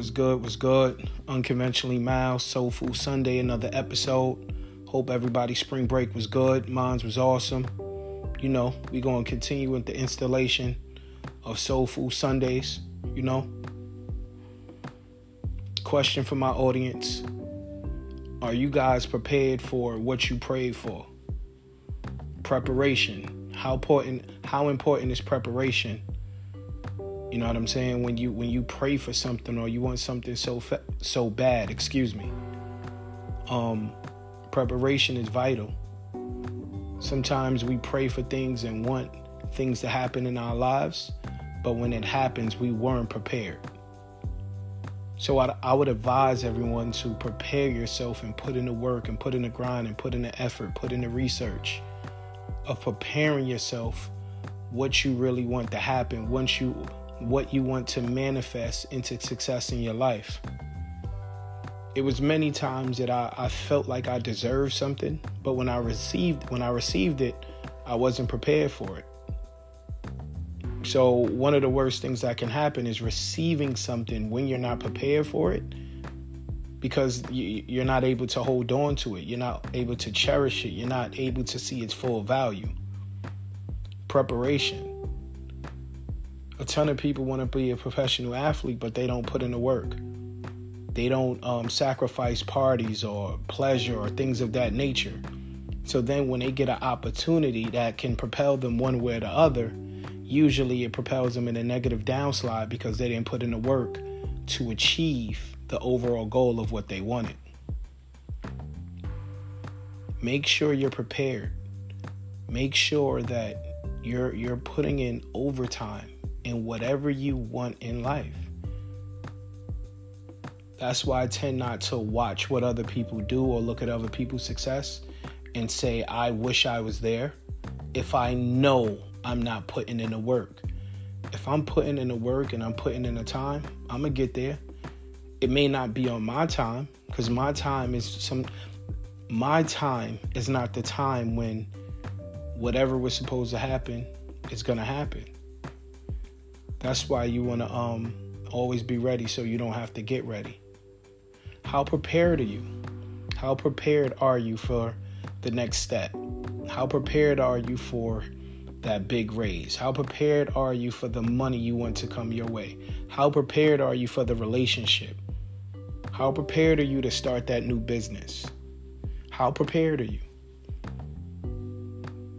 Was good? Was good? Unconventionally Mild, Soulful Sunday, another episode. Hope everybody's spring break was good. Mine was awesome. You know, we're going to continue with the installation of Soulful Sundays, you know. Question for my audience. Are you guys prepared for what you prayed for? Preparation. How important is preparation? You know what I'm saying? When you pray for something or you want something so bad, preparation is vital. Sometimes we pray for things and want things to happen in our lives, but when it happens, we weren't prepared. So I would advise everyone to prepare yourself and put in the work and put in the grind and put in the effort, put in the research of preparing yourself what you really want to happen, what you want to manifest into success in your life. It was many times that I felt like I deserved something, but when I received it, I wasn't prepared for it. So one of the worst things that can happen is receiving something when you're not prepared for it, because you're not able to hold on to it. You're not able to cherish it. You're not able to see its full value. Preparation. A ton of people want to be a professional athlete, but they don't put in the work. They don't sacrifice parties or pleasure or things of that nature. So then when they get an opportunity that can propel them one way or the other, usually it propels them in a negative downslide because they didn't put in the work to achieve the overall goal of what they wanted. Make sure you're prepared. Make sure that you're putting in overtime in whatever you want in life. That's why I tend not to watch what other people do or look at other people's success and say, I wish I was there, if I know I'm not putting in the work. If I'm putting in the work and I'm putting in the time, I'm going to get there. It may not be on my time, because my time is not the time when whatever was supposed to happen is going to happen. That's why you want to always be ready so you don't have to get ready. How prepared are you? How prepared are you for the next step? How prepared are you for that big raise? How prepared are you for the money you want to come your way? How prepared are you for the relationship? How prepared are you to start that new business? How prepared are you?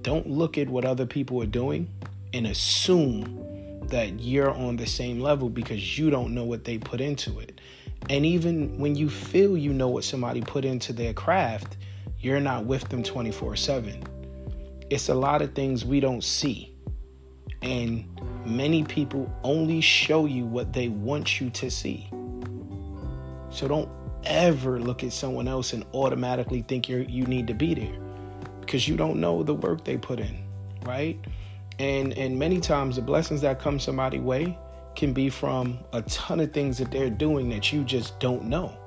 Don't look at what other people are doing and assume that you're on the same level because you don't know what they put into it. And even when you feel you know what somebody put into their craft, you're not with them 24/7. It's a lot of things we don't see. And many people only show you what they want you to see. So don't ever look at someone else and automatically think you need to be there, because you don't know the work they put in, right? And many times the blessings that come somebody's way can be from a ton of things that they're doing that you just don't know.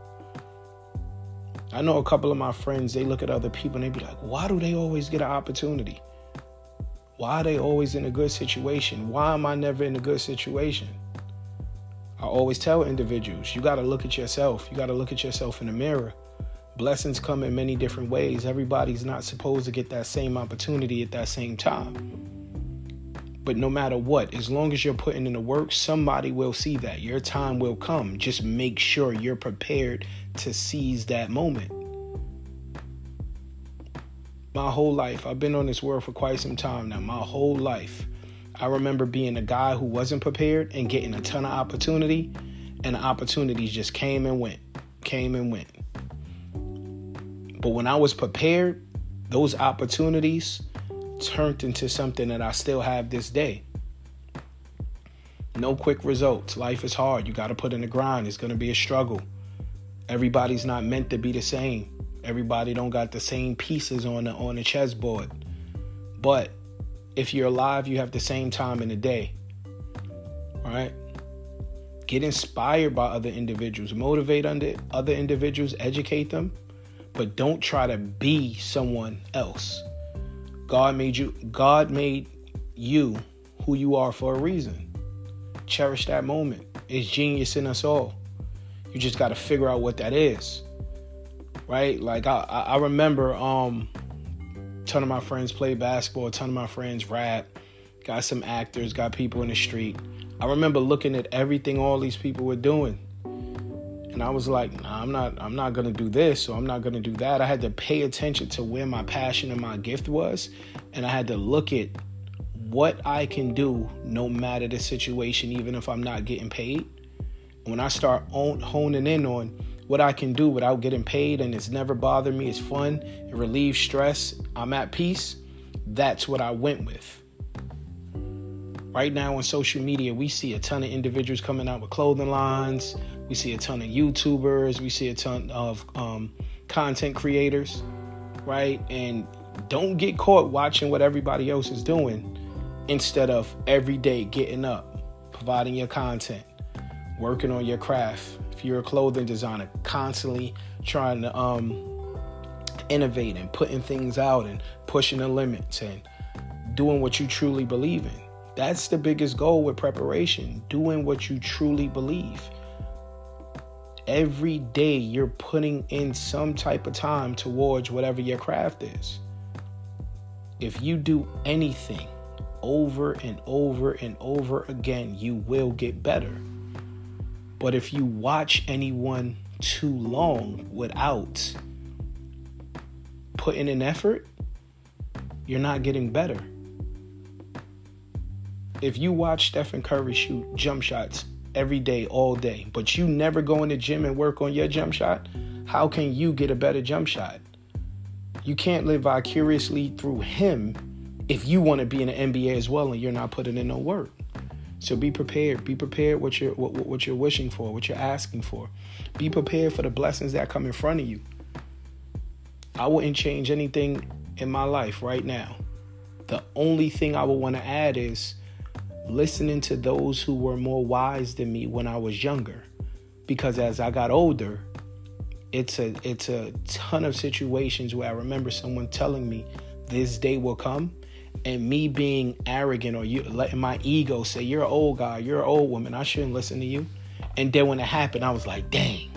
I know a couple of my friends, they look at other people and they be like, why do they always get an opportunity? Why are they always in a good situation? Why am I never in a good situation? I always tell individuals, you got to look at yourself. You got to look at yourself in the mirror. Blessings come in many different ways. Everybody's not supposed to get that same opportunity at that same time. But no matter what, as long as you're putting in the work, somebody will see that. Your time will come. Just make sure you're prepared to seize that moment. My whole life, I've been on this world for quite some time now. My whole life, I remember being a guy who wasn't prepared and getting a ton of opportunity, and the opportunities just came and went. But when I was prepared, those opportunities turned into something that I still have this day. No quick results. Life is hard. You got to put in the grind. It's going to be a struggle. Everybody's not meant to be the same. Everybody don't got the same pieces on the chessboard. But if you're alive, you have the same time in the day. All right? Get inspired by other individuals. Motivate other individuals. Educate them. But don't try to be someone else. God made you who you are for a reason. Cherish that moment. It's genius in us all. You just got to figure out what that is, right? Like I remember a ton of my friends play basketball, a ton of my friends rap, got some actors, got people in the street. I remember looking at everything all these people were doing, and I was like, nah, I'm not going to do this, or I'm not going to do that. I had to pay attention to where my passion and my gift was, and I had to look at what I can do no matter the situation, even if I'm not getting paid. When I start honing in on what I can do without getting paid, and it's never bothered me, it's fun, it relieves stress, I'm at peace, that's what I went with. Right now on social media, we see a ton of individuals coming out with clothing lines. We see a ton of YouTubers. We see a ton of content creators, right? And don't get caught watching what everybody else is doing instead of every day getting up, providing your content, working on your craft. If you're a clothing designer, constantly trying to innovate and putting things out and pushing the limits and doing what you truly believe in. That's the biggest goal with preparation, doing what you truly believe. Every day you're putting in some type of time towards whatever your craft is. If you do anything over and over and over again, you will get better. But if you watch anyone too long without putting in effort, you're not getting better. If you watch Stephen Curry shoot jump shots every day, all day, but you never go in the gym and work on your jump shot, how can you get a better jump shot? You can't live vicariously through him if you want to be in the NBA as well and you're not putting in no work. So be prepared. Be prepared what you're wishing for, what you're asking for. Be prepared for the blessings that come in front of you. I wouldn't change anything in my life right now. The only thing I would want to add is listening to those who were more wise than me when I was younger. Because as I got older, it's a ton of situations where I remember someone telling me this day will come, and me being arrogant or you letting my ego say, you're an old guy, you're an old woman, I shouldn't listen to you. And then when it happened, I was like, dang.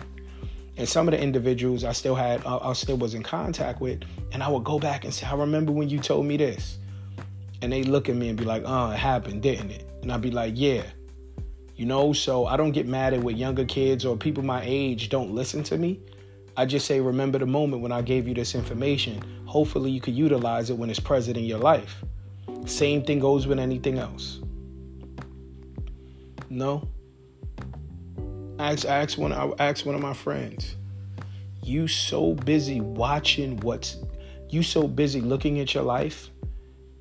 And some of the individuals I still was in contact with, and I would go back and say, I remember when you told me this. And they look at me and be like, it happened, didn't it? And I'd be like, yeah. So I don't get mad at what younger kids or people my age don't listen to me. I just say, remember the moment when I gave you this information. Hopefully you could utilize it when it's present in your life. Same thing goes with anything else. No. I asked one of my friends, you so busy looking at your life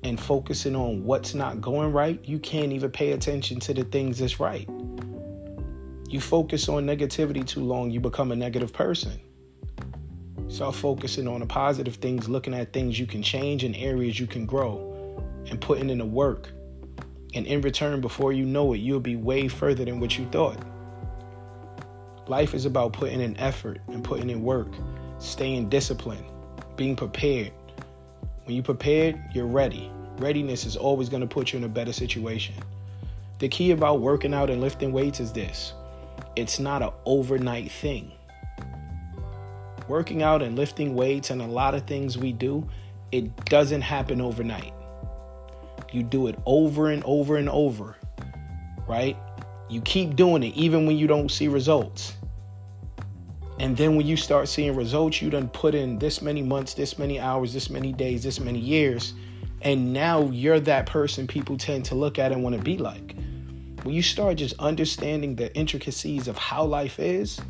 and focusing on what's not going right, you can't even pay attention to the things that's right. You focus on negativity too long, you become a negative person. Start focusing on the positive things, looking at things you can change and areas you can grow, and putting in the work. And in return, before you know it, you'll be way further than what you thought. Life is about putting in effort and putting in work, staying disciplined, being prepared. When you're prepared, you're ready. Readiness is always going to put you in a better situation. The key about working out and lifting weights is this. It's not an overnight thing. Working out and lifting weights and a lot of things we do, it doesn't happen overnight. You do it over and over and over, right? You keep doing it even when you don't see results. And then when you start seeing results, you done put in this many months, this many hours, this many days, this many years. And now you're that person people tend to look at and want to be like. When you start just understanding the intricacies of how life is,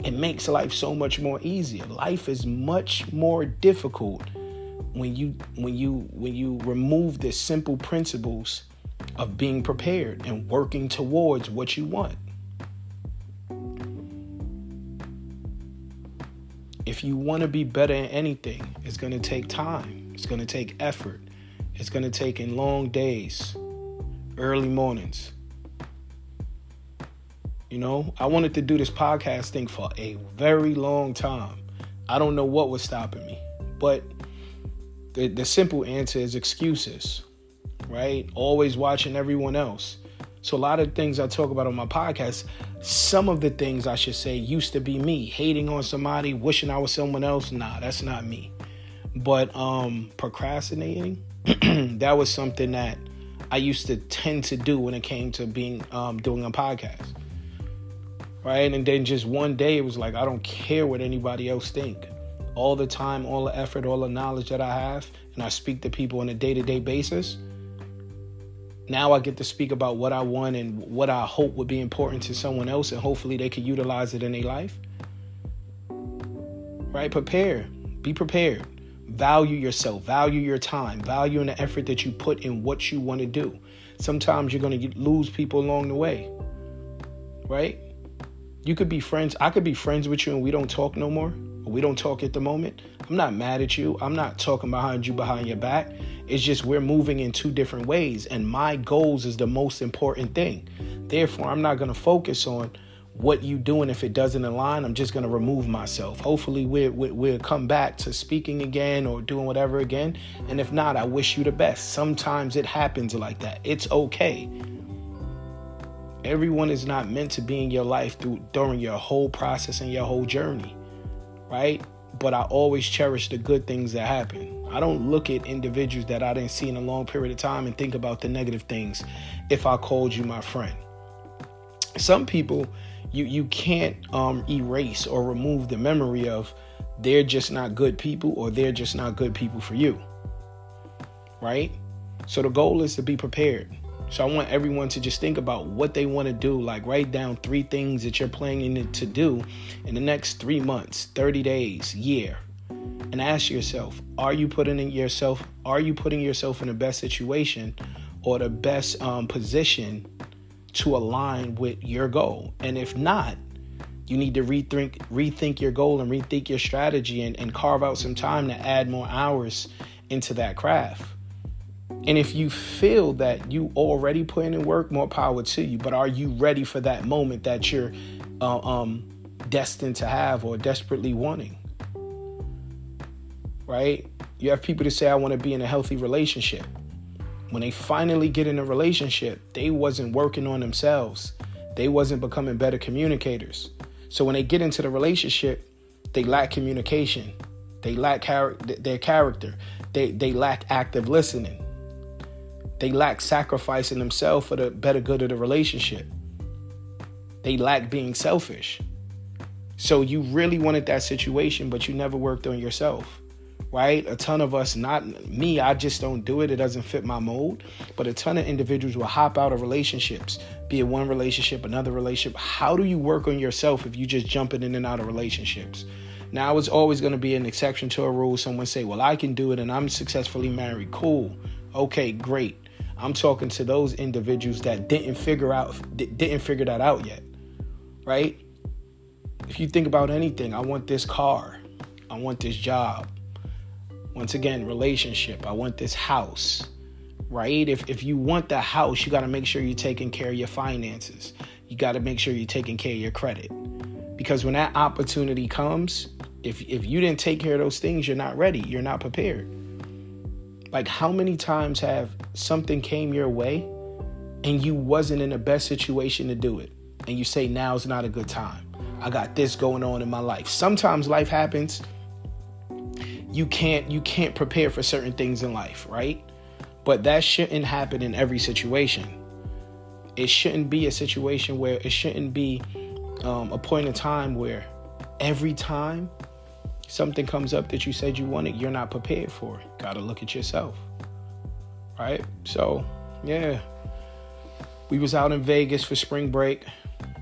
it makes life so much more easier. Life is much more difficult when you remove the simple principles of being prepared and working towards what you want. If you want to be better in anything, it's going to take time. It's going to take effort. It's going to take in long days, early mornings. I wanted to do this podcast thing for a very long time. I don't know what was stopping me, but the simple answer is excuses, right? Always watching everyone else. So a lot of things I talk about on my podcast, some of the things I should say used to be me. Hating on somebody, wishing I was someone else. Nah, that's not me. But procrastinating, that was something that I used to tend to do when it came to being doing a podcast. Right? And then just one day it was like, I don't care what anybody else think. All the time, all the effort, all the knowledge that I have, and I speak to people on a day-to-day basis. Now I get to speak about what I want and what I hope would be important to someone else, and hopefully they could utilize it in their life. Right? Prepare. Be prepared. Value yourself. Value your time. Value in the effort that you put in what you want to do. Sometimes you're going to lose people along the way. Right? You could be friends. I could be friends with you and we don't talk no more. Or we don't talk at the moment. I'm not mad at you. I'm not talking behind you, behind your back. It's just we're moving in two different ways. And my goals is the most important thing. Therefore, I'm not going to focus on what you doing. If it doesn't align, I'm just going to remove myself. Hopefully we'll come back to speaking again or doing whatever again. And if not, I wish you the best. Sometimes it happens like that. It's okay. Everyone is not meant to be in your life during your whole process and your whole journey. Right? But I always cherish the good things that happen. I don't look at individuals that I didn't see in a long period of time and think about the negative things if I called you my friend. Some people, you can't erase or remove the memory of they're just not good people or they're just not good people for you. Right? So the goal is to be prepared. So I want everyone to just think about what they want to do. Like write down 3 things that you're planning to do in the next 3 months, 30 days, year. And ask yourself, are you putting yourself in the best situation or the best position to align with your goal? And if not, you need to rethink your goal and rethink your strategy and carve out some time to add more hours into that craft. And if you feel that you already putting in work, more power to you. But are you ready for that moment that you're destined to have or desperately wanting? Right? You have people that say, I want to be in a healthy relationship. When they finally get in a relationship, they wasn't working on themselves. They wasn't becoming better communicators. So when they get into the relationship, they lack communication. They lack their character. They lack active listening. They lack sacrificing themselves for the better good of the relationship. They lack being selfish. So you really wanted that situation, but you never worked on yourself, right? A ton of us, not me, I just don't do it. It doesn't fit my mold. But a ton of individuals will hop out of relationships, be it one relationship, another relationship. How do you work on yourself if you just jumping in and out of relationships? Now, it's always going to be an exception to a rule. Someone say, well, I can do it and I'm successfully married. Cool. Okay, great. I'm talking to those individuals that didn't figure that out yet, right? If you think about anything, I want this car. I want this job. Once again, relationship. I want this house, right? If you want the house, you got to make sure you're taking care of your finances. You got to make sure you're taking care of your credit. Because when that opportunity comes, if you didn't take care of those things, you're not ready. You're not prepared. Like how many times have something came your way and you wasn't in the best situation to do it? And you say, now's not a good time. I got this going on in my life. Sometimes life happens. You can't prepare for certain things in life, right? But that shouldn't happen in every situation. It shouldn't be a situation where it shouldn't be a point in time where every time something comes up that you said you wanted, you're not prepared for it. Got to look at yourself, right? So, yeah. We was out in Vegas for spring break,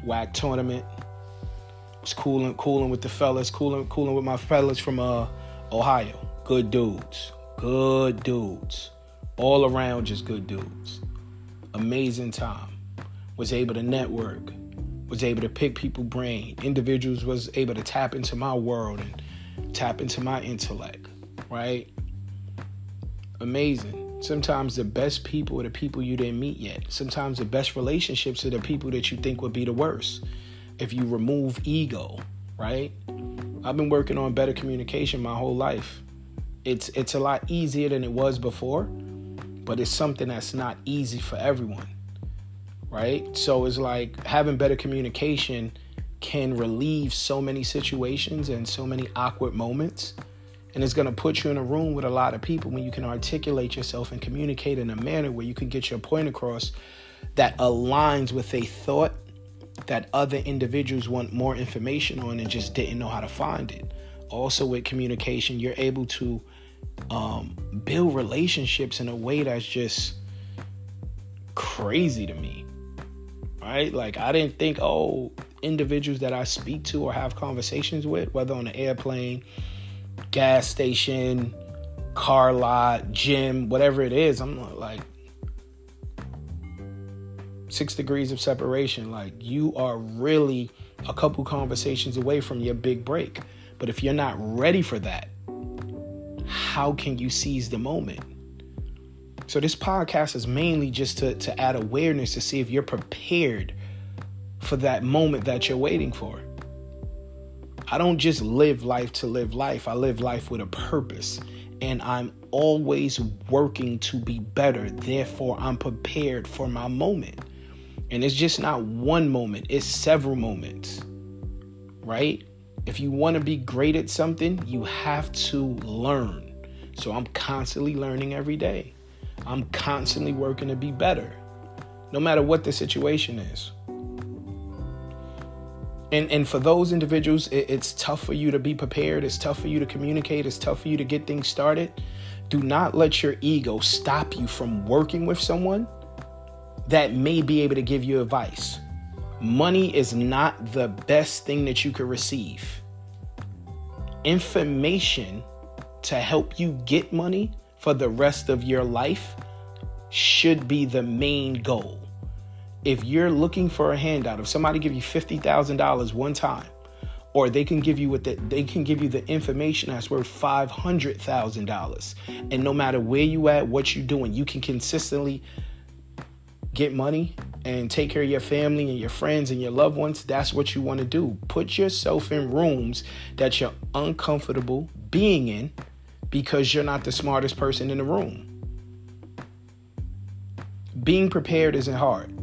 whack tournament. Was cooling with the fellas, cooling with my fellas from Ohio. Good dudes. All around just good dudes. Amazing time. Was able to network. Was able to pick people's brain. Individuals was able to tap into my world and tap into my intellect, right? Amazing. Sometimes the best people are the people you didn't meet yet. Sometimes the best relationships are the people that you think would be the worst. If you remove ego, right? I've been working on better communication my whole life. It's a lot easier than it was before, but it's something that's not easy for everyone, right? So it's like having better communication can relieve so many situations and so many awkward moments. And it's going to put you in a room with a lot of people when you can articulate yourself and communicate in a manner where you can get your point across that aligns with a thought that other individuals want more information on and just didn't know how to find it. Also with communication, you're able to build relationships in a way that's just crazy to me, right? Like, I didn't think, individuals that I speak to or have conversations with, whether on an airplane, gas station, car lot, gym, whatever it is, I'm like 6 degrees of separation. Like, you are really a couple conversations away from your big break. But if you're not ready for that, how can you seize the moment? So this podcast is mainly just to add awareness to see if you're prepared for that moment that you're waiting for. I don't just live life to live life. I live life with a purpose, and I'm always working to be better. Therefore, I'm prepared for my moment. And it's just not one moment. It's several moments, right? If you want to be great at something, you have to learn. So I'm constantly learning every day. I'm constantly working to be better, no matter what the situation is. And for those individuals, it's tough for you to be prepared. It's tough for you to communicate. It's tough for you to get things started. Do not let your ego stop you from working with someone that may be able to give you advice. Money is not the best thing that you could receive. Information to help you get money for the rest of your life should be the main goal. If you're looking for a handout, if somebody give you $50,000 one time, or they can give you the information that's worth $500,000, and no matter where you at, what you're doing, you can consistently get money and take care of your family and your friends and your loved ones. That's what you want to do. Put yourself in rooms that you're uncomfortable being in because you're not the smartest person in the room. Being prepared isn't hard.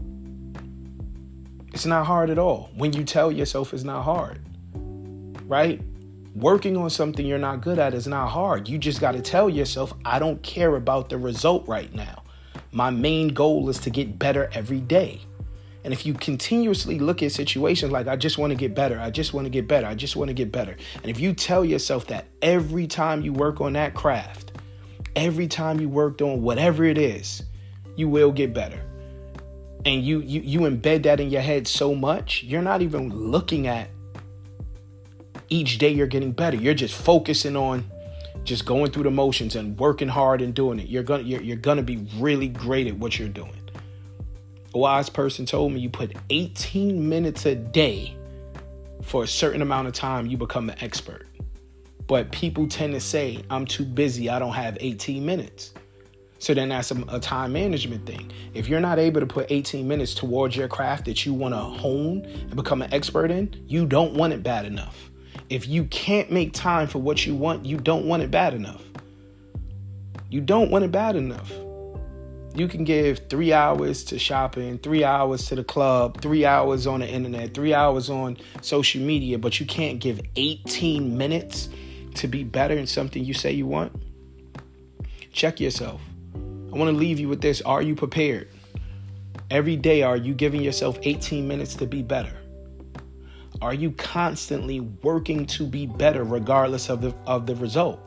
It's not hard at all. When you tell yourself it's not hard, right? Working on something you're not good at is not hard. You just got to tell yourself, I don't care about the result right now. My main goal is to get better every day. And if you continuously look at situations like, I just want to get better, I just want to get better, I just want to get better. And if you tell yourself that every time you work on that craft, every time you worked on whatever it is, you will get better. And you embed that in your head so much, you're not even looking at each day you're getting better. You're just focusing on just going through the motions and working hard and doing it. You're gonna be really great at what you're doing. A wise person told me you put 18 minutes a day for a certain amount of time, you become an expert. But people tend to say, I'm too busy, I don't have 18 minutes. So then that's a time management thing. If you're not able to put 18 minutes towards your craft that you want to hone and become an expert in, you don't want it bad enough. If you can't make time for what you want, you don't want it bad enough. You don't want it bad enough. You can give 3 hours to shopping, 3 hours to the club, 3 hours on the internet, 3 hours on social media, but you can't give 18 minutes to be better in something you say you want. Check yourself. I want to leave you with this. Are you prepared? Every day, are you giving yourself 18 minutes to be better? Are you constantly working to be better regardless of the result?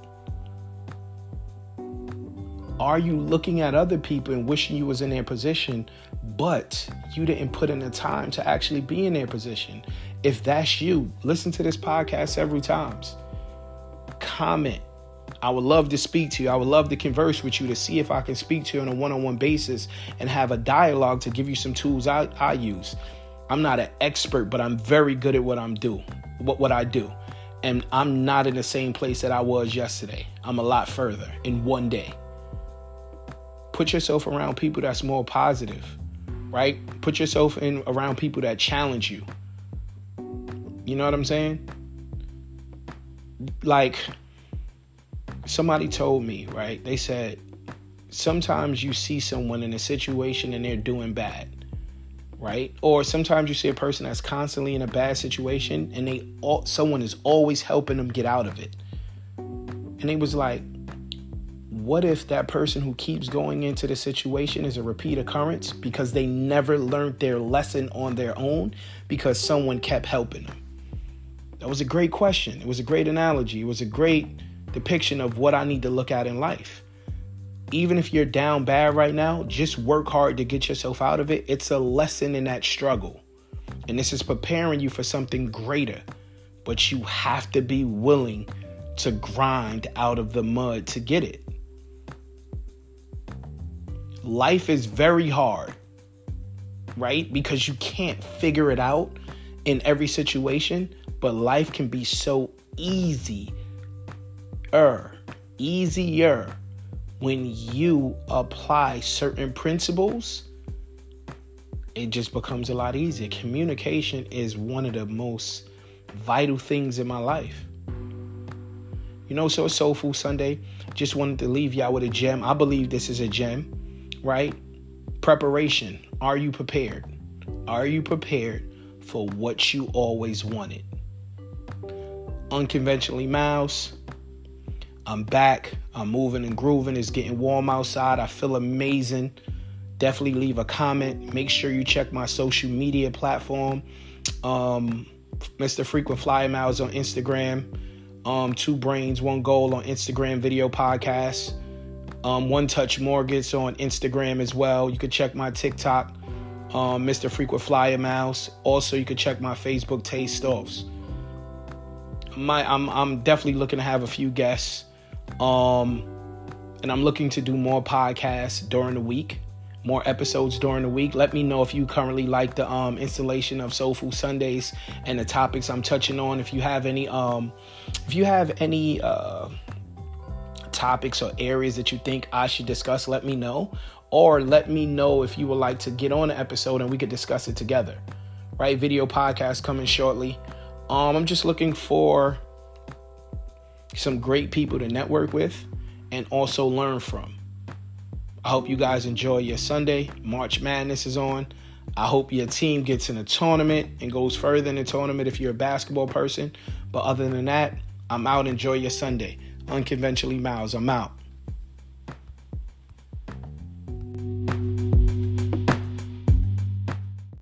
Are you looking at other people and wishing you was in their position, but you didn't put in the time to actually be in their position? If that's you, listen to this podcast several times. Comment. I would love to speak to you. I would love to converse with you to see if I can speak to you on a one-on-one basis and have a dialogue to give you some tools I use. I'm not an expert, but I'm very good at what I do. And I'm not in the same place that I was yesterday. I'm a lot further in one day. Put yourself around people that's more positive, right? Put yourself around people that challenge you. You know what I'm saying? Like, somebody told me, right? They said, sometimes you see someone in a situation and they're doing bad. right? Or sometimes you see a person that's constantly in a bad situation and someone is always helping them get out of it. And it was like, what if that person who keeps going into the situation is a repeat occurrence because they never learned their lesson on their own because someone kept helping them? That was a great question. It was a great analogy. It was a great depiction of what I need to look at in life. Even if you're down bad right now, just work hard to get yourself out of it. It's a lesson in that struggle. And this is preparing you for something greater. But you have to be willing to grind out of the mud to get it. Life is very hard, right? Because you can't figure it out in every situation. But life can be so easier when you apply certain principles. It just becomes a lot easier. Communication is one of the most vital things in my life. So it's Soul Food Sunday. Just wanted to leave y'all with a gem. I believe this is a gem, right? Preparation. Are you prepared? Are you prepared for what you always wanted? Unconventionally Miles. I'm back. I'm moving and grooving. It's getting warm outside. I feel amazing. Definitely leave a comment. Make sure you check my social media platform. Mr. Frequent Flyer Miles on Instagram. 2 Brains, 1 Goal on Instagram video podcast. One Touch Mortgage on Instagram as well. You could check my TikTok, Mr. Frequent Flyer Miles. Also, you could check my Facebook Taste Offs. I'm definitely looking to have a few guests. And I'm looking to do more podcasts during the week, more episodes during the week. Let me know if you currently like the installation of Soul Food Sundays and the topics I'm touching on. If you have any topics or areas that you think I should discuss, let me know. Or let me know if you would like to get on an episode and we could discuss it together. Right? Video podcast coming shortly. I'm just looking for some great people to network with and also learn from. I hope you guys enjoy your Sunday. March Madness is on. I hope your team gets in a tournament and goes further in the tournament if you're a basketball person. But other than that, I'm out. Enjoy your Sunday. Unconventionally Miles, I'm out.